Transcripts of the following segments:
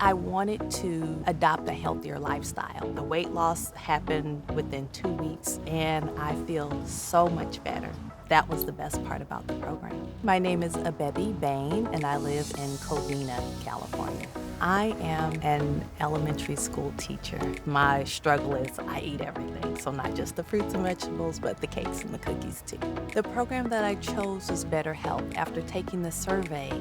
I wanted to adopt a healthier lifestyle. The weight loss happened within 2 weeks, and I feel so much better. That was the best part about the program. My name is Abebi Bain, and I live in Covina, California. I am an elementary school teacher. My struggle is I eat everything, so not just the fruits and vegetables, but the cakes and the cookies too. The program that I chose was Betr Health. After taking the survey,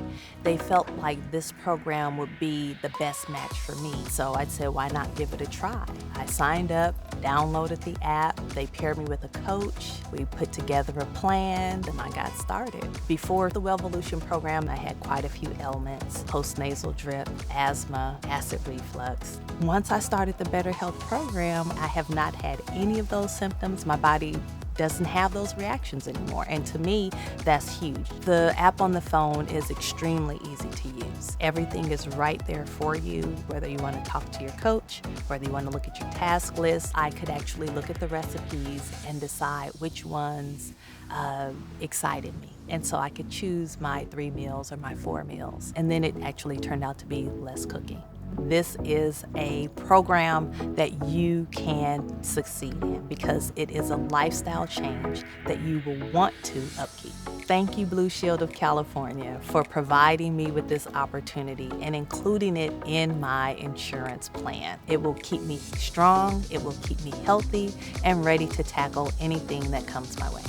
they felt like this program would be the best match for me, so I said, why not give it a try? I signed up, downloaded the app, they paired me with a coach, we put together a plan, and I got started. Before the Wellvolution program, I had quite a few ailments: postnasal drip, asthma, acid reflux. Once I started the Betr Health program, I have not had any of those symptoms. My body doesn't have those reactions anymore, and to me, that's huge. The app on the phone is extremely easy to use. Everything is right there for you, whether you want to talk to your coach, whether you want to look at your task list. I could actually look at the recipes and decide which ones excited me. And so I could choose my 3 meals or my 4 meals. And then it actually turned out to be less cooking. This is a program that you can succeed in because it is a lifestyle change that you will want to upkeep. Thank you, Blue Shield of California, for providing me with this opportunity and including it in my insurance plan. It will keep me strong, it will keep me healthy and ready to tackle anything that comes my way.